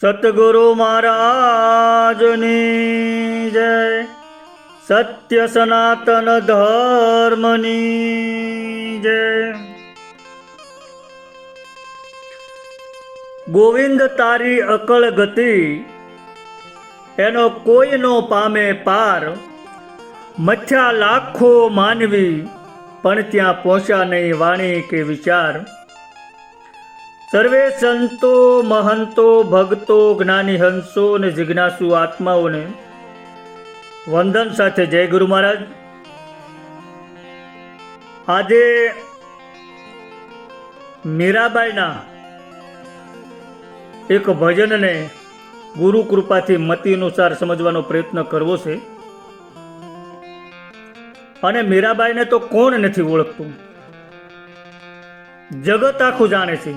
સતગુરુ મહારાજની જય. સત્ય સનાતન ધર્મની જય. ગોવિંદ તારી અકળ ગતિ, એનો કોઈ નો પામે પાર. મથ્યા લાખો માનવી, પણ ત્યાં પહોંચ્યા નહીં વાણી કે વિચાર. સર્વે સંતો મહંતો ભક્તો જ્ઞાની હંસો અને જિજ્ઞાસુ આત્માઓને વંદન સાથે જય ગુરુ મહારાજ. આજે મીરાબાઈના એક ભજનને ગુરુ કૃપાથી મતિ અનુસાર સમજવાનો પ્રયત્ન કરવો છે. અને મીરાબાઈને તો કોણ નથી ઓળખતું, જગત આખું જાણે છે.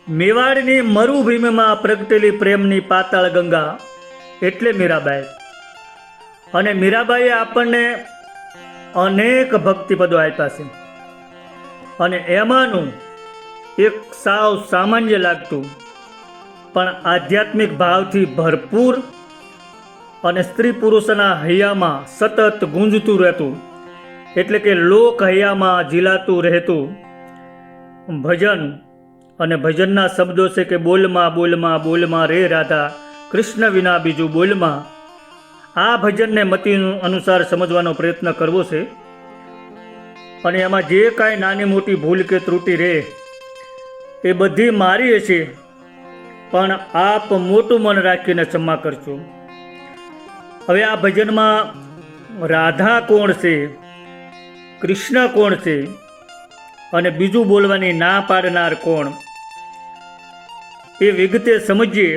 મેવાડની મરુભૂમિમાં પ્રગટેલી પ્રેમની પાતાળ ગંગા એટલે મીરાબાઈ. અને મીરાબાઈએ આપણને અનેક ભક્તિપદો આપ્યા છે. અને એમાંનું એક સાવ સામાન્ય લાગતું પણ આધ્યાત્મિક ભાવથી ભરપૂર અને સ્ત્રી પુરુષના હૈયામાં સતત ગુંજતું રહેતું, એટલે કે લોક હૈયામાં ઝીલાતું રહેતું ભજન. અને ભજનના શબ્દો છે કે બોલમાં બોલમાં બોલમાં રે રાધા, કૃષ્ણ વિના બીજું બોલમાં. આ ભજનને મતિ અનુસાર સમજવાનો પ્રયત્ન કરવો છે. અને એમાં જે કાંઈ નાની મોટી ભૂલ કે ત્રુટિ રહે એ બધી મારી હશે, પણ આપ મોટું મન રાખીને ક્ષમા કરશો. હવે આ ભજનમાં રાધા કોણ છે, કૃષ્ણ કોણ છે, અને બીજું બોલવાની ના પાડનાર કોણ, એ વિગતે સમજીએ.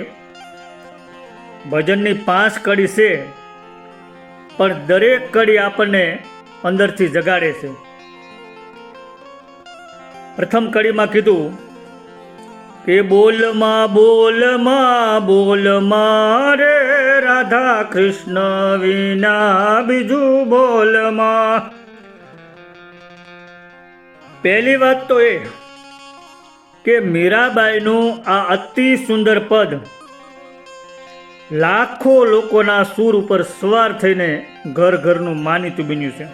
ભજનની 5 કડી છે, પણ દરેક કડી આપણને અંદરથી જગાડે છે. પ્રથમ કડીમાં કીધું કે બોલમાં બોલમાં બોલમાં રે રાધા, કૃષ્ણ વિના બીજું બોલમાં. પહેલી વાત તો એ કે મીરાબાઈનું આ અતિ સુંદર પદ લાખો લોકોના સૂર ઉપર સવાર થઈને ઘર ઘરનું માનીતું બન્યું છે.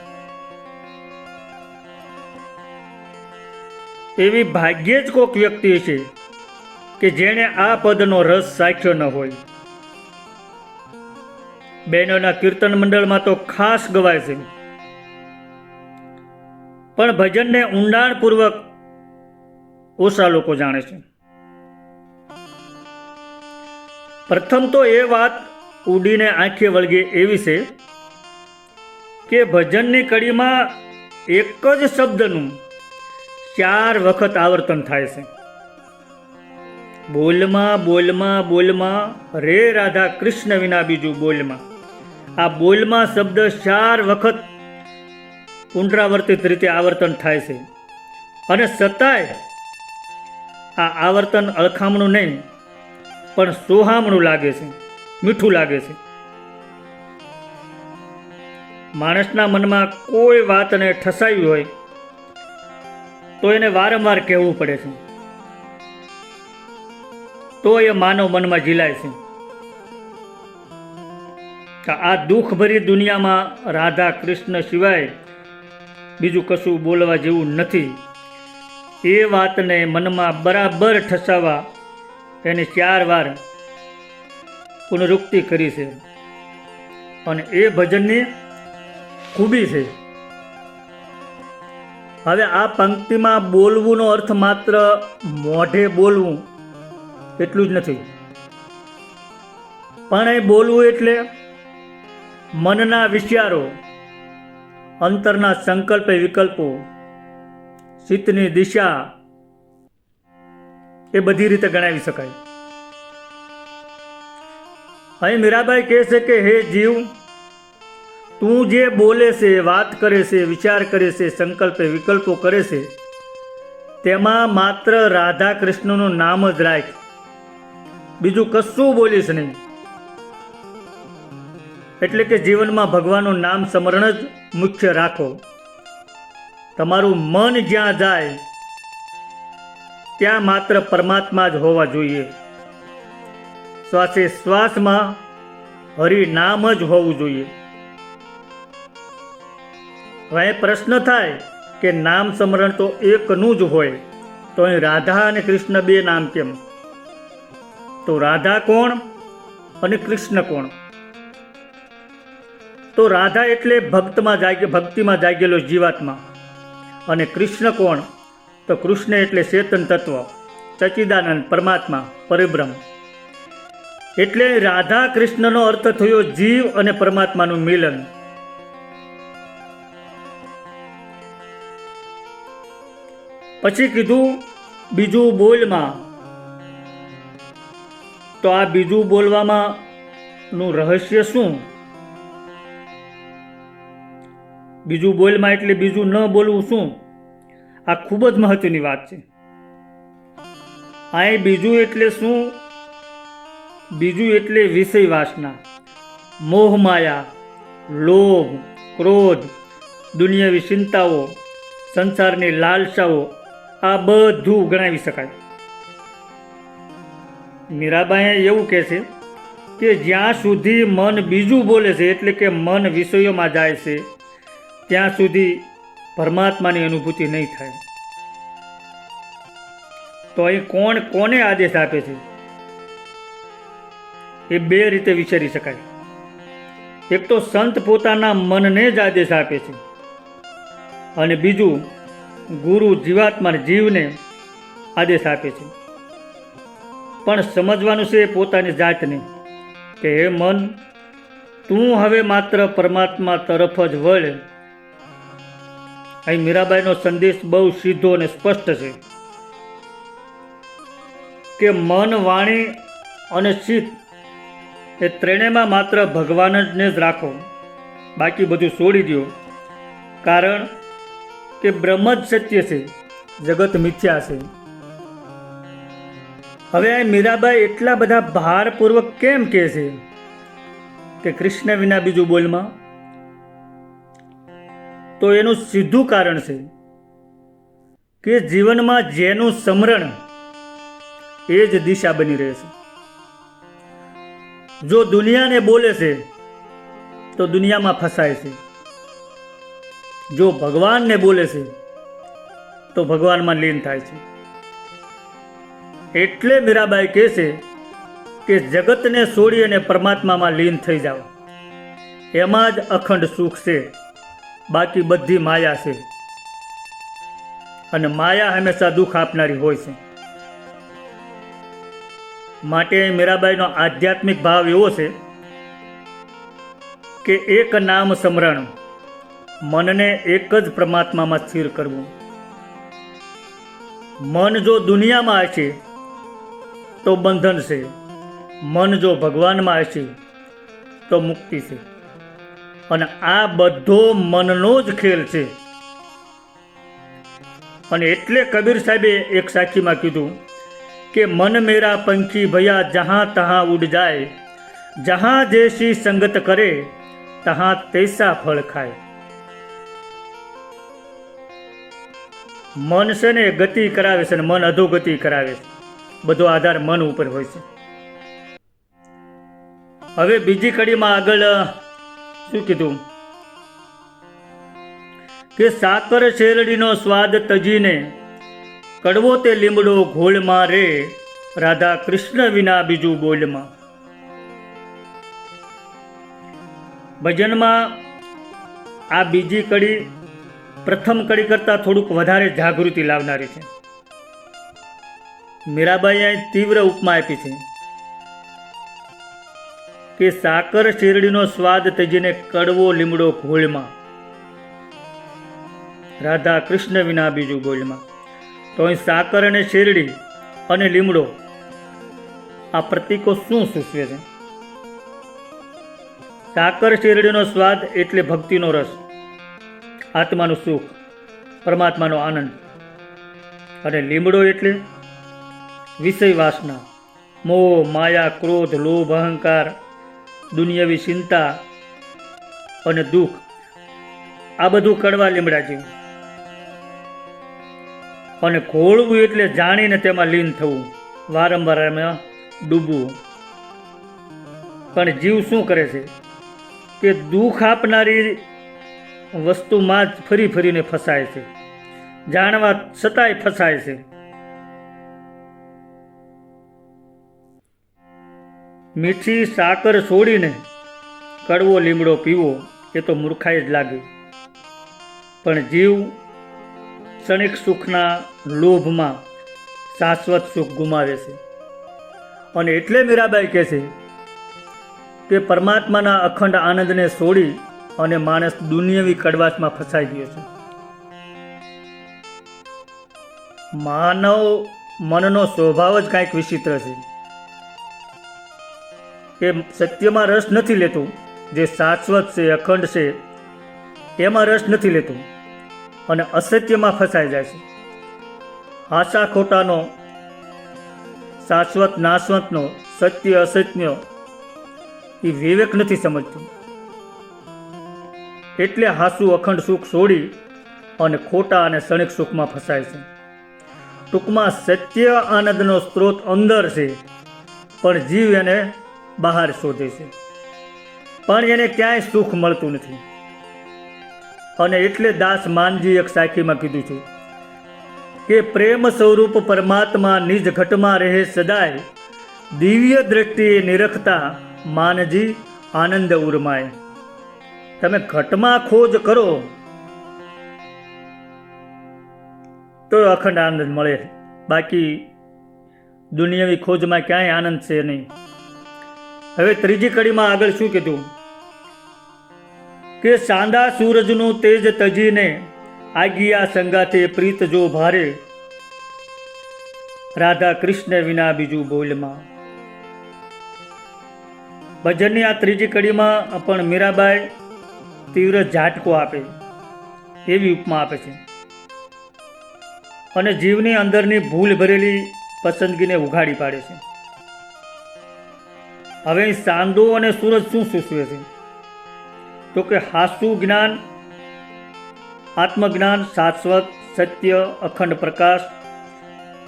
એવી ભાગ્યે જ કોઈક વ્યક્તિ છે કે જેણે આ પદનો રસ ચાખ્યો ન હોય. બહેનોના કીર્તન મંડળમાં તો ખાસ ગવાય છે, પણ ભજનને ઊંડાણપૂર્વક ઓછા લોકો જાણે છે. પ્રથમ તો એ વાત ઉડીને આંખે વળગે એવી છે કે ભજનની કડીમાં એક જ શબ્દનું 4 વખત આવર્તન થાય છે. બોલમાં બોલમાં બોલમાં રે રાધા, કૃષ્ણ વિના બીજું બોલમાં. આ બોલમાં શબ્દ 4 વખત પુનરાવર્તિત રીતે આવર્તન થાય છે. અને છતાંય આ આવર્તન અળખામણું નહીં, પણ સોહામણું લાગે છે, મીઠું લાગે છે. માણસના મનમાં કોઈ વાતને ઠસાવી હોય તો એને વારંવાર કહેવું પડે છે, તો એ માનવ મનમાં ઝીલાય છે. આ દુઃખભરી દુનિયામાં રાધા કૃષ્ણ સિવાય બીજું કશું બોલવા જેવું નથી. એ વાતને મનમાં બરાબર ઠસાવવા એને 4 વાર પુનરુક્તિ કરી છે. અને એ ભજનની ખૂબી છે. હવે આ પંક્તિમાં બોલવુંનો અર્થ માત્ર મોઢે બોલવું એટલું જ નથી, પણ એ બોલવું એટલે મનના વિચારો, અંતરના સંકલ્પ વિકલ્પો, ચિત્તની દિશા, એ બધી રીતે ગણાવી શકાય. અહીં મીરાબાઈ કહે છે કે હે જીવ, તું જે બોલે છે, વાત કરે છે, વિચાર કરે છે, સંકલ્પ વિકલ્પો કરે છે, તેમાં માત્ર રાધા કૃષ્ણનું નામ જ રાખ, બીજું કશું બોલીશ નહીં. એટલે કે જીવનમાં ભગવાનનું નામ સ્મરણ જ મુખ્ય રાખો. તમારું મન જ્યાં જાય ત્યાં માત્ર પરમાત્મા જ હોવા જોઈએ. શ્વાસે શ્વાસમાં હરિ નામ જ હોવું જોઈએ. હવે પ્રશ્ન થાય કે નામ સ્મરણ તો એકનું જ હોય, તો અહીં રાધા અને કૃષ્ણ બે નામ કેમ? તો રાધા કોણ અને કૃષ્ણ કોણ? તો રાધા એટલે ભક્તિમાં જાગેલો જીવાત્મા, અને કૃષ્ણ કોણ? તો કૃષ્ણ એટલે ચેતન તત્વ, સચ્ચિદાનંદ પરમાત્મા, પરિબ્રહ્મ. એટલે રાધા કૃષ્ણનો અર્થ થયો જીવ અને પરમાત્માનું મિલન. પછી કીધું બીજું બોલમાં. તો આ બીજું બોલવામાં નું રહસ્ય શું? બીજું બોલમાં એટલે બીજું ન બોલવું શું? આ ખૂબ જ મહત્વની વાત છે. અહીં બીજું એટલે શું? બીજું એટલે વિષય વાસના, મોહ માયા, લોભ, ક્રોધ, દુનિયાવી ચિંતાઓ, સંસારની લાલસાઓ, આ બધું ગણાવી શકાય. મીરાબાઈ એવું કહે છે કે જ્યાં સુધી મન બીજું બોલે છે, એટલે કે મન વિષયોમાં જાય છે, ત્યાં સુધી પરમાત્માની અનુભૂતિ નહીં થાય. તો અહીં કોણ કોને આદેશ આપે છે? એ બે રીતે વિચારી શકાય. એક તો સંત પોતાના મનને જ આદેશ આપે છે, અને બીજું ગુરુ જીવાત્મા જીવને આદેશ આપે છે. પણ સમજવાનું છે પોતાની જાતને કે હે મન, તું હવે માત્ર પરમાત્મા તરફ જ વળ. અહીં મીરાબાઈનો સંદેશ બહુ સીધો અને સ્પષ્ટ છે કે મન, વાણી અને ચિત્ત એ ત્રણેયમાં માત્ર ભગવાનને જ રાખો, બાકી બધું છોડી દો. કારણ કે બ્રહ્મ જ સત્ય છે, જગત મિથ્યા છે. હવે આ મીરાબાઈ એટલા બધા ભારપૂર્વક કેમ કહે છે કે કૃષ્ણ વિના બીજું બોલમાં? તો એનું સીધું કારણ છે કે જીવનમાં જેનું સ્મરણ એ જ દિશા બની રહે છે. જો દુનિયાને બોલે છે તો દુનિયામાં ફસાય છે, જો ભગવાનને બોલે છે તો ભગવાનમાં લીન થાય છે. એટલે મીરાબાઈ કહે છે કે જગતને છોડી અને પરમાત્મામાં લીન થઈ જાઓ, એમાં જ અખંડ સુખ છે, બાકી બધી માયા છે, અને માયા હંમેશા દુઃખ આપનારી હોય છે. માટે મીરાબાઈનો આધ્યાત્મિક ભાવ એવો છે કે એક નામ સ્મરણ, મનને એક જ પરમાત્મામાં સ્થિર કરવું. મન જો દુનિયામાં હશે તો બંધન છે, મન જો ભગવાનમાં હશે તો મુક્તિ છે. અને આ બધો મનનો જ ખેલ છે. અને એટલે કબીર સાહેબે એક સાખીમાં કીધું કે મન મેરા પંખી ભયા જહાં તહાં ઉડ જાય, જહાં જૈસી સંગત કરે તહાં તૈસા ફળ ખાય. મન છે ને ગતિ કરાવે છે, ને મન અધોગતિ કરાવે છે. બધો આધાર મન ઉપર હોય છે. હવે બીજી કડીમાં આગળ શું કીધું કે સાકર શેરડીનો સ્વાદ તજીને, કડવો તે લીમડો ઘોળમાં રે, રાધા કૃષ્ણ વિના બીજું બોલમાં. ભજનમાં આ બીજી કડી પ્રથમ કડી કરતાં થોડુંક વધારે જાગૃતિ લાવનારી છે. મીરાબાઈએ તીવ્ર ઉપમા આપી છે કે સાકર શેરડીનો સ્વાદ તજીને, કડવો લીમડો ઘોળમાં, રાધા કૃષ્ણ વિના બીજું બોલમાં. તો અહીં સાકર અને શેરડી અને લીમડો આ પ્રતીકો શું સૂચવે છે? સાકર શેરડીનો સ્વાદ એટલે ભક્તિનો રસ, આત્માનું સુખ, પરમાત્માનો આનંદ. અને લીમડો એટલે વિષય વાસના, મોહ, માયા, ક્રોધ, લોભ, અહંકાર, દુનિયાવી ચિંતા અને દુઃખ. આ બધું કડવા લીમડા જેવું. અને ઘોળવું એટલે જાણીને તેમાં લીન થવું, વારંવાર એમાં ડૂબવું. પણ જીવ શું કરે છે કે દુઃખ આપનારી વસ્તુમાં જ ફરી ફરીને ફસાય છે, જાણવા છતાંય ફસાય છે. મીઠી સાકર છોડીને કડવો લીમડો પીવો એ તો મૂર્ખાઈ જ લાગે. પણ જીવ ક્ષણિક સુખના લોભમાં શાશ્વત સુખ ગુમાવે છે. અને એટલે મીરાબાઈ કહે છે કે પરમાત્માના અખંડ આનંદને છોડી અને માણસ દુનિયાવી કડવાશમાં ફસાઈ ગયો છે. માનવ મનનો સ્વભાવ જ કાંઈક વિચિત્ર છે કે સત્યમાં રસ નથી લેતું, જે શાશ્વત છે, અખંડ છે, એમાં રસ નથી લેતું અને અસત્યમાં ફસાઈ જાય છે. આશા ખોટાનો, શાશ્વત નાશવંતનો, સત્ય અસત્યનો એ વિવેક નથી સમજતું. એટલે હાસુ અખંડ સુખ છોડી અને ખોટા અને ક્ષણિક સુખમાં ફસાય છે. ટૂંકમાં સત્ય આનંદનો સ્ત્રોત અંદર છે, પણ જીવ એને બહાર શોધે છે, પણ એને ક્યાંય સુખ મળતું નથી. અને એટલે દાસ માનજી એક સાખીમાં કીધું છે કે પ્રેમ સ્વરૂપ પરમાત્મા નિજ ઘટમાં રહે સદાય, દિવ્ય દ્રષ્ટિએ નિરખતા માનજી આનંદ ઉર્માય. તમે ઘટમાં ખોજ કરો તો અખંડ આનંદ મળે, બાકી દુનિયાવી ખોજમાં ક્યાંય આનંદ છે નહીં. હવે ત્રીજી કડીમાં આગળ શું કીધું કે સાંદા સૂરજનું તેજ તજીને આગિયા સંગાથે પ્રીત જો ભારે, રાધા કૃષ્ણ વિના બીજું બોલમાં. ભજનની આ ત્રીજી કડીમાં પણ મીરાબાઈ તીવ્ર ઝાટકો આપે એવી ઉપમા આપે છે અને જીવની અંદરની ભૂલ ભરેલી પસંદગીને ઉઘાડી પાડે છે. હવે સાંદો અને સૂરજ શું સૂચવે છે તો કે હાસુ જ્ઞાન, આત્મજ્ઞાન, શાશ્વત સત્ય, અખંડ પ્રકાશ,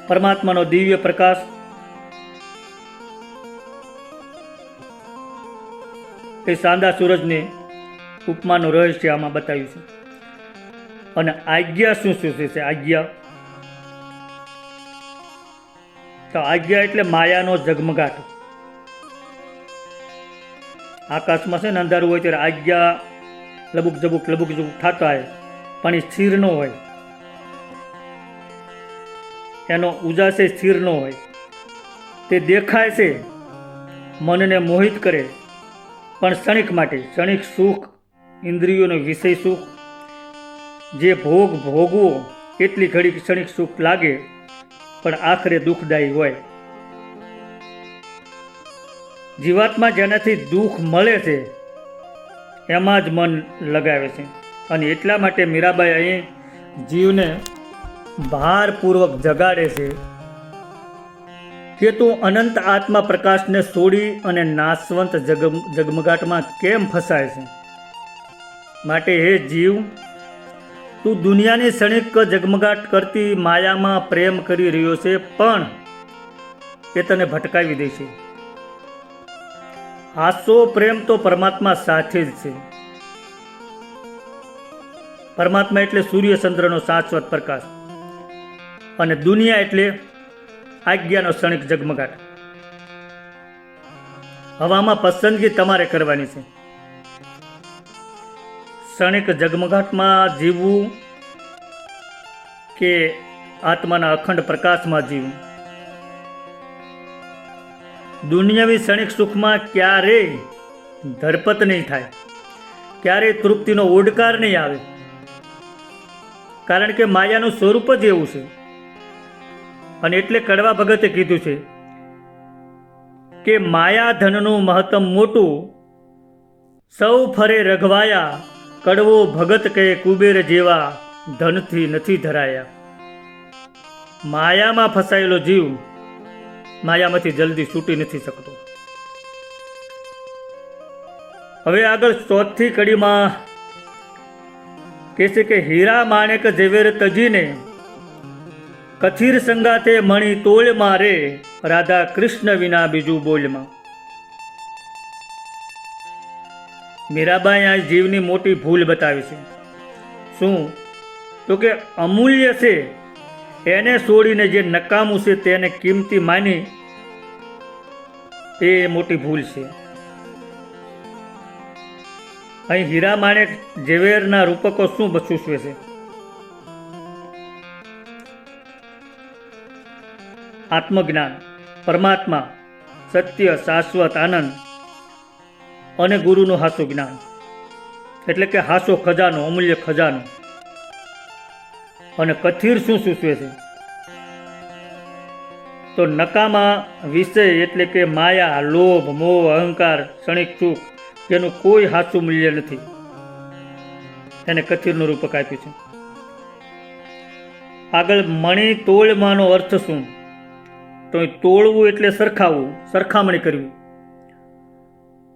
પરમાત્માનો દિવ્ય પ્રકાશ. એ સાંદા સૂરજને ઉપમાનું રહસ્ય આમાં બતાવ્યું છે. અને આજ્ઞા શું સૂચવે છે? આજ્ઞા તો આજ્ઞા એટલે માયાનો ઝગમગાટ. આકાશમાં છે ને અંધારું હોય ત્યારે આજ્ઞા લબુક જબુક થતા હોય, પણ એ સ્થિર ન હોય, એનો ઉજાસે સ્થિર ન હોય. તે દેખાય છે, મનને મોહિત કરે, પણ ક્ષણિક માટે, ક્ષણિક સુખ, ઇન્દ્રિયોનો વિષય સુખ, જે ભોગવો એટલી ઘડી ક્ષણિક સુખ લાગે, પણ આખરે દુઃખદાયી હોય. જીવાત્મા જેનાથી દુઃખ મળે છે એમાં જ મન લગાવે છે. અને એટલા માટે મીરાબાઈ અહીં જીવને ભારપૂર્વક જગાડે છે કે તું અનંત આત્મા પ્રકાશને છોડી અને નાશવંત જગમગાટમાં કેમ ફસાય છે. માટે હે જીવ, તું દુનિયાની ક્ષણિક જગમગાટ કરતી માયામાં પ્રેમ કરી રહ્યો છે, પણ એ તને ભટકાવી દે છે. હાસો પ્રેમ તો પરમાત્મા સાથે જ છે. પરમાત્મા એટલે સૂર્ય ચંદ્રનો શાશ્વત પ્રકાશ અને દુનિયા એટલે આજ્ઞાનો ક્ષણિક જગમગાટ. હવામાં પસંદગી તમારે કરવાની છે. ક્ષણિક જગમગાટમાં જીવવું કે આત્માના અખંડ પ્રકાશમાં જીવવું. દુનિયાવી ક્ષણિક સુખમાં ક્યારેય ધરપત નહીં થાય, ક્યારેય તૃપ્તિનો ઓડકાર નહીં આવે, કારણ કે માયાનું સ્વરૂપ જ એવું છે. અને એટલે કડવા ભગતે કીધું છે કે માયા ધનનું મહત્તમ મોટું, સૌ ફરે રઘવાયા, કડવો ભગત કહે કુબેર જેવા, ધનથી નથી ધરાયા. માયામાં ફસાયેલો જીવ માયામાંથી જલ્દી છૂટી નથી શકતો. હવે આગળ ચોથી કડીમાં કહે છે કે હીરા માણેક ઝવેર તજીને, કથિર સંગાથે મણી તોળમાં રે, રાધા કૃષ્ણ વિના બીજું બોલમાં. મીરાબાઈ આ જીવની મોટી ભૂલ બતાવી છે. શું? તો કે અમૂલ્ય છે એને છોડીને જે નકામું છે તેને કિંમતી માની એ મોટી ભૂલ છે. અહીં હીરા માણેક ઝવેરના રૂપકો શું સૂચવે છે? આત્મજ્ઞાન, પરમાત્મા, સત્ય, શાશ્વત આનંદ અને ગુરુનું હાસું જ્ઞાન, એટલે કે હાસો ખજાનો, અમૂલ્ય ખજાનો. અને કથિર શું સૂચવે છે? તો નકામા વિષય એટલે કે માયા, લોભ, મોહ, અહંકાર, ક્ષણિક સુખ જેનું કોઈ હાસું મૂલ્ય નથી, એને કથિરનું રૂપક આપ્યું છે. આગળ મણી તોળમાંનો અર્થ શું? તો તોળવું એટલે સરખાવવું, સરખામણી કરવી.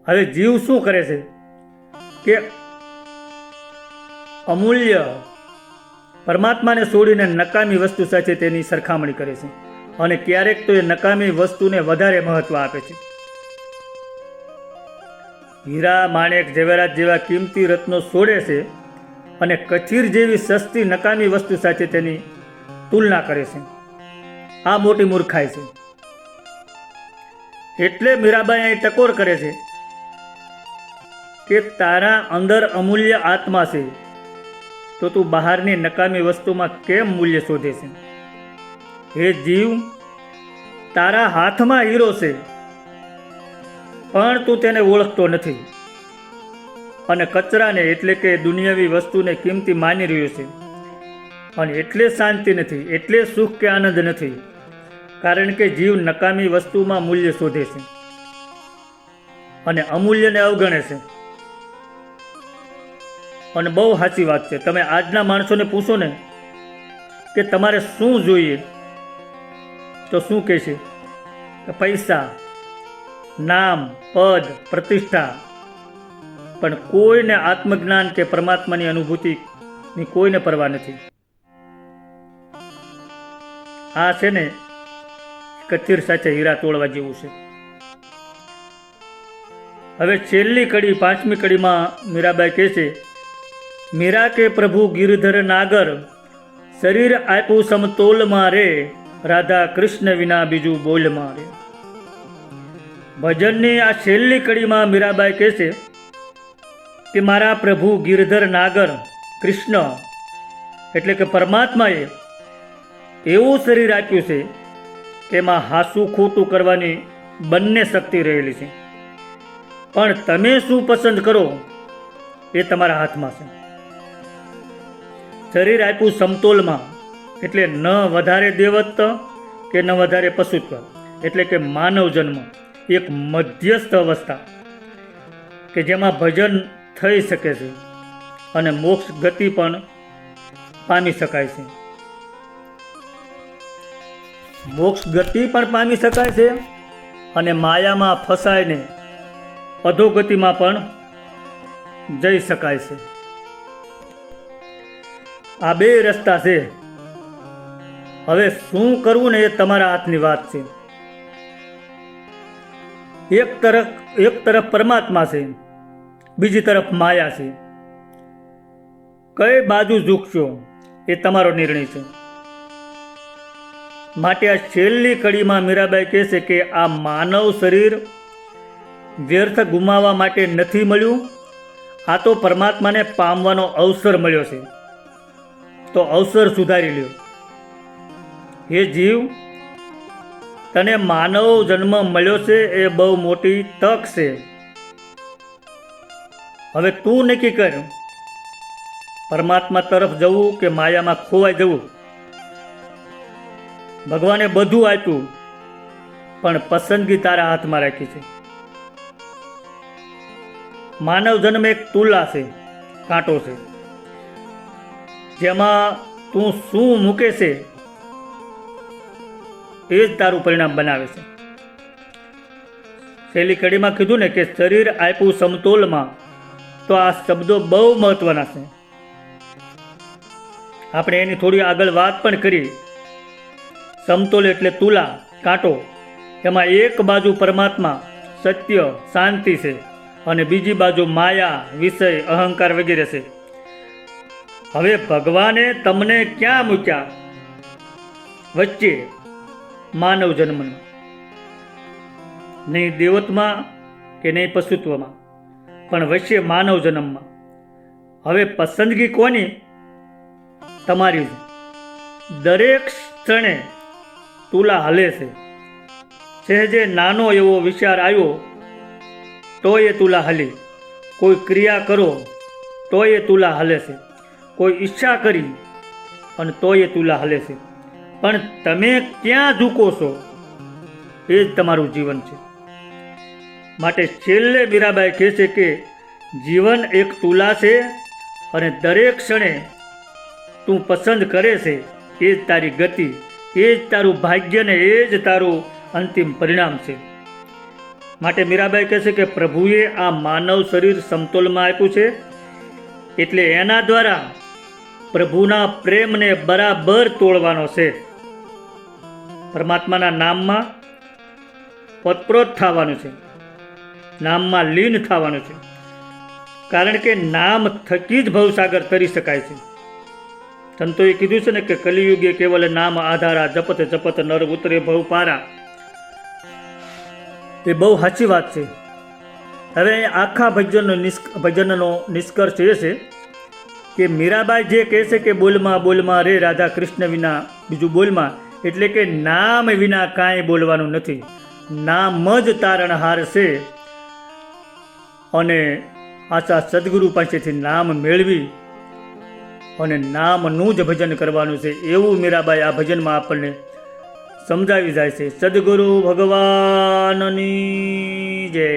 હવે જીવ શું કરે છે કે અમૂલ્ય પરમાત્માને છોડીને નકામી વસ્તુ સાથે તેની સરખામણી કરે છે અને ક્યારેક તો એ નકામી વસ્તુને વધારે મહત્વ આપે છે. હીરા, માણેક, ઝવેરાત જેવા કિંમતી રત્નો છોડે છે અને કથિર જેવી સસ્તી નકામી વસ્તુ સાથે તેની તુલના કરે છે. આ મોટી મૂર્ખાઈ છે. એટલે મીરાબાઈ અહીં ટકોર કરે છે કે તારા અંદર અમૂલ્ય આત્મા છે તો તું બહારની નકામી વસ્તુમાં કેમ મૂલ્ય શોધે છે? હે જીવ, તારા હાથમાં હીરો છે પણ તું તેને ઓળખતો નથી અને કચરાને એટલે કે દુનિયાવી વસ્તુને કિંમતી માની રહ્યો છે. અને એટલે શાંતિ નથી, એટલે સુખ કે આનંદ નથી, કારણ કે જીવ નકામી વસ્તુમાં મૂલ્ય શોધે છે અને અમૂલ્યને અવગણે છે. અને બહુ સાચી વાત છે. તમે આજના માણસોને પૂછો ને કે તમારે શું જોઈએ તો શું કહેશે? પૈસા, નામ, પદ, પ્રતિષ્ઠા, પણ કોઈને આત્મજ્ઞાન કે પરમાત્માની અનુભૂતિની કોઈને પરવા નથી. આ છે ને કથિર સાથે હીરા તોડવા જેવું છે. હવે છેલ્લી કડી, 5મી કડીમાં મીરાબાઈ કહે છે, મીરા કે પ્રભુ ગિરધર નાગર, શરીર આપ્યું સમતોલમાં રે, રાધા કૃષ્ણ વિના બીજું બોલમાં રે. ભજનની આ છેલ્લી કડીમાં મીરાબાઈ કહે છે કે મારા પ્રભુ ગિરધર નાગર કૃષ્ણ એટલે કે પરમાત્માએ એવું શરીર આપ્યું છે કે એમાં હાસું ખોટું કરવાની બંને શક્તિ રહેલી છે, પણ તમે શું પસંદ કરો એ તમારા હાથમાં છે. શરીર આપ્યું સમતોલમાં એટલે ન વધારે દેવત્વ કે ન વધારે પશુત્વ, એટલે કે માનવ જન્મ, એક મધ્યસ્થ અવસ્થા કે જેમાં ભજન થઈ શકે છે અને મોક્ષ ગતિ પણ પામી શકાય છે. મોક્ષ ગતિ પણ પામી શકાય છે અને માયામાં ફસાઈને અધોગતિમાં પણ જઈ શકાય છે. આ બે રસ્તા છે. હવે શું કરવું ને એ તમારા હાથની વાત છે. એક તરફ પરમાત્મા છે, બીજી તરફ માયા છે. કઈ બાજુ ઝૂકશો એ તમારો નિર્ણય છે. માટે આ છેલ્લી કડીમાં મીરાબાઈ કહે છે કે આ માનવ શરીર વ્યર્થ ગુમાવવા માટે નથી મળ્યું, આ તો પરમાત્માને પામવાનો અવસર મળ્યો છે, તો અવસર સુધારી લ્યો. હે જીવ, તને માનવ જન્મ મળ્યો છે એ બહુ મોટી તક છે. હવે તું નક્કી કર, પરમાત્મા તરફ જવું કે માયામાં ખોવાઈ જવું. ભગવાને બધું આપ્યું પણ પસંદગી તારા હાથમાં રાખી છે. માનવ જન્મ એક તુલા છે, કાંટો છે, જેમાં તું શું મૂકે છે એ જ તારું પરિણામ બનાવે છે. છેલ્લી કડીમાં કીધું ને કે શરીર આપ્યું સમતોલમાં, તો આ શબ્દો બહુ મહત્વના છે. આપણે એની થોડી આગળ વાત પણ કરી. સમતોલ એટલે તુલા, કાંટો, એમાં એક બાજુ પરમાત્મા, સત્ય, શાંતિ છે અને બીજી બાજુ માયા, વિષય, અહંકાર વગેરે છે. હવે ભગવાને તમને ક્યાં મૂક્યા? વચ્ચે માનવ જન્મમાં, નહીં દેવત્વમાં કે નહીં પશુત્વમાં, પણ વચ્ચે માનવ જન્મમાં. હવે પસંદગી કોની? તમારી. દરેક ક્ષણે તુલા હલે છે. સહેજે નાનો એવો વિચાર આવ્યો તો એ તુલા હલી. કોઈ ક્રિયા કરો તો એ તુલા હલે છે. કોઈ ઈચ્છા કરી અને તો એ તુલા હલે છે. પણ તમે ક્યાં ઝૂકો છો એ જ તમારું જીવન છે. માટે છેલ્લે મીરાબાઈ કહે છે કે જીવન એક તુલા છે અને દરેક ક્ષણે તું પસંદ કરે છે એ જ તારી ગતિ, એ જ તારું ભાગ્ય ને એ જ તારું અંતિમ પરિણામ છે. માટે મીરાબાઈ કહે છે કે પ્રભુએ આ માનવ શરીર સમતોલમાં આપ્યું છે, એટલે એના દ્વારા પ્રભુના પ્રેમને બરાબર તોડવાનો છે. પરમાત્માના નામમાં પોતપ્રોત થવાનું છે, નામમાં લીન થવાનું છે. કારણ કે નામ થકી જ ભવસાગર તરી શકાય છે. સંતોએ કીધું છે ને કે કલિયુગે કેવલ નામ આધારા, જપત જપત નર ઉતરે ભવ પારા. એ બહુ સાચી વાત છે. હવે આખા ભજનનો નિષ્કર્ષ એ છે કે મીરાબાઈ જે કહે છે કે બોલમાં બોલમાં રે રાધા કૃષ્ણ વિના બીજું બોલમાં, એટલે કે નામ વિના કાંઈ બોલવાનું નથી. નામ જ તારણહાર છે. અને આશા સદગુરુ પાસેથી નામ મેળવી અને નામનું જ ભજન કરવાનું છે, એવું મીરાબાઈ આ ભજનમાં આપણને સમજાવી જાય છે. સદગુરુ ભગવાનની જય.